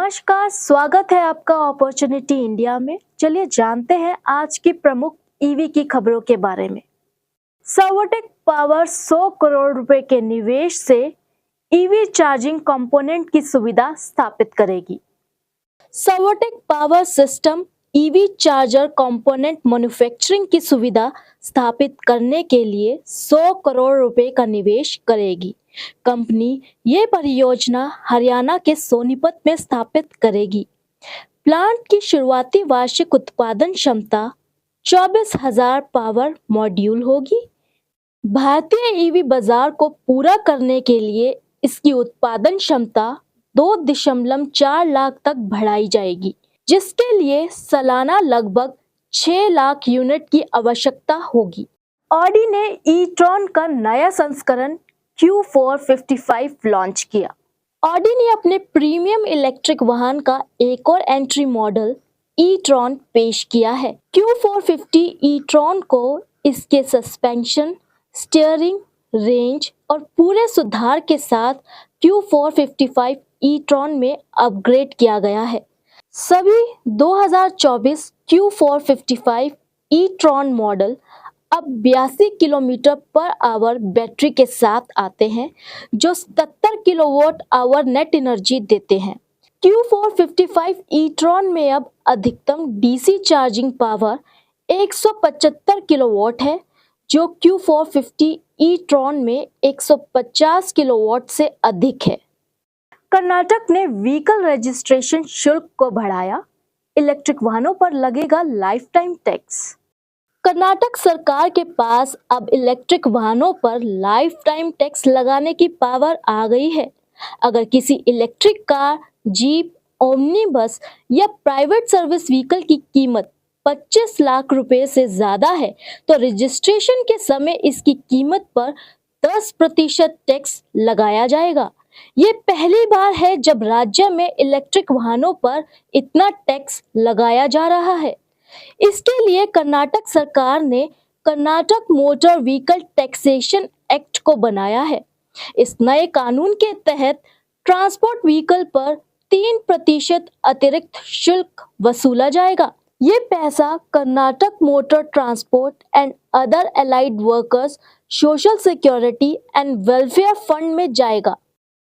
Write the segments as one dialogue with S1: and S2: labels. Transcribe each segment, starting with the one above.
S1: नमस्कार, स्वागत है आपका अपॉर्चुनिटी इंडिया में। चलिए जानते हैं आज की प्रमुख ईवी की खबरों के बारे में। सर्वोटेक पावर 100 करोड़ रुपए के निवेश से ईवी चार्जिंग कंपोनेंट की सुविधा स्थापित करेगी। Servotech power system EV charger component manufacturing की सुविधा स्थापित करने के लिए 100 करोड़ रुपए का निवेश करेगी। कंपनी ये परियोजना हरियाणा के सोनीपत में स्थापित करेगी। प्लांट की शुरुआती वार्षिक उत्पादन क्षमता 24,000 पावर मॉड्यूल होगी। भारतीय ईवी बाजार को पूरा करने के लिए इसकी उत्पादन क्षमता 2.4 लाख तक बढ़ाई जाएगी, जिसके लिए सालाना लगभग 6 लाख यूनिट की आवश्यकता होगी। ऑडी ने ई-ट्रॉन का नया संस्करण Q455 लॉन्च किया। ऑडी ने अपने प्रीमियम इलेक्ट्रिक वाहन का एक और एंट्री मॉडल ई-ट्रॉन पेश किया है। Q450 ई-ट्रॉन को इसके सस्पेंशन, स्टीयरिंग, रेंज और पूरे सुधार के साथ Q455 ई-ट्रॉन में अपग्रेड किया गया है। सभी 2024 Q455 ई-ट्रॉन मॉडल अब 82 किलोमीटर पर आवर बैटरी के साथ आते हैं, जो 77 किलोवाट आवर नेट एनर्जी देते हैं। Q455 ई-ट्रॉन में अब अधिकतम डीसी चार्जिंग पावर 175 किलोवाट है, जो Q450 ई-ट्रॉन में 150 किलोवाट से अधिक है। कर्नाटक ने व्हीकल रजिस्ट्रेशन शुल्क को बढ़ाया। इलेक्ट्रिक वाहनों पर लगेगा लाइफ टाइम टैक्स। कर्नाटक सरकार के पास अब इलेक्ट्रिक वाहनों पर लाइफ टाइम टैक्स लगाने की पावर आ गई है। अगर किसी इलेक्ट्रिक कार, जीप, ओमनी बस या प्राइवेट सर्विस व्हीकल की कीमत 25 लाख रुपए से ज्यादा है, तो रजिस्ट्रेशन के समय इसकी कीमत पर 10% टैक्स लगाया जाएगा। ये पहली बार है जब राज्य में इलेक्ट्रिक वाहनों पर इतना टैक्स लगाया जा रहा है। इसके लिए कर्नाटक सरकार ने Karnataka motor vehicle taxation act को बनाया है। इस नए कानून के तहत ट्रांसपोर्ट व्हीकल पर 3% अतिरिक्त शुल्क वसूला जाएगा। ये पैसा Karnataka motor transport and other allied workers social security and welfare fund में जाएगा।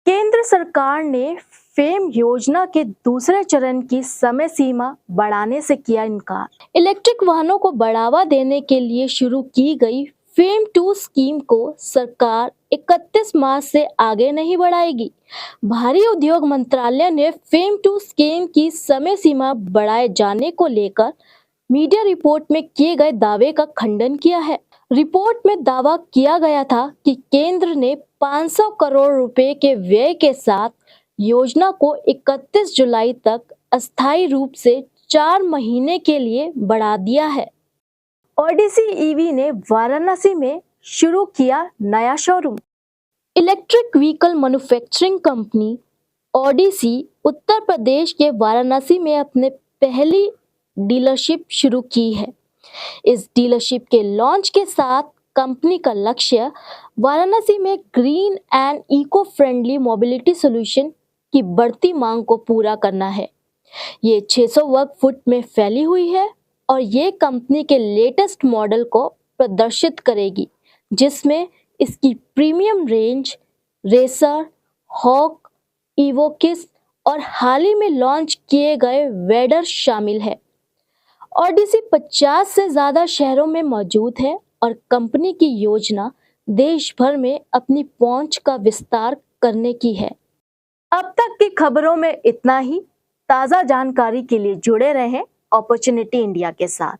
S1: केंद्र सरकार ने फेम योजना के दूसरे चरण की समय सीमा बढ़ाने से किया इनकार। इलेक्ट्रिक वाहनों को बढ़ावा देने के लिए शुरू की गई फेम 2 स्कीम को सरकार 31 मार्च से आगे नहीं बढ़ाएगी। भारी उद्योग मंत्रालय ने फेम 2 स्कीम की समय सीमा बढ़ाए जाने को लेकर मीडिया रिपोर्ट में किए गए दावे का खंडन किया है। रिपोर्ट में दावा किया गया था कि केंद्र ने 500 करोड़ रुपए के व्यय के साथ योजना को 31 जुलाई तक अस्थायी रूप से 4 महीने के लिए बढ़ा दिया है। ओडिसी ईवी ने वाराणसी में शुरू किया नया showroom. Electric vehicle manufacturing company Odysse Uttar Pradesh के वाराणसी में अपने पहली डीलरशिप शुरू की है। इस डीलरशिप के लॉन्च के साथ कंपनी का लक्ष्य वाराणसी में green and eco friendly mobility solution की बढ़ती मांग को पूरा करना है। ये 600 वर्ग फुट में फैली हुई है और ये कंपनी के लेटेस्ट मॉडल को प्रदर्शित करेगी, जिसमें इसकी प्रीमियम रेंज, रेसर, हॉक, इवोकिस और हाल ही में लॉन्च किए गए वेडर शामिल है। ओडिसी 50 से ज्यादा शहरों में मौजूद है और कंपनी की योजना देश भर में अपनी पहुंच का विस्तार करने की है। अब तक की खबरों में इतना ही। ताज़ा जानकारी के लिए जुड़े रहें अपॉर्चुनिटी इंडिया के साथ।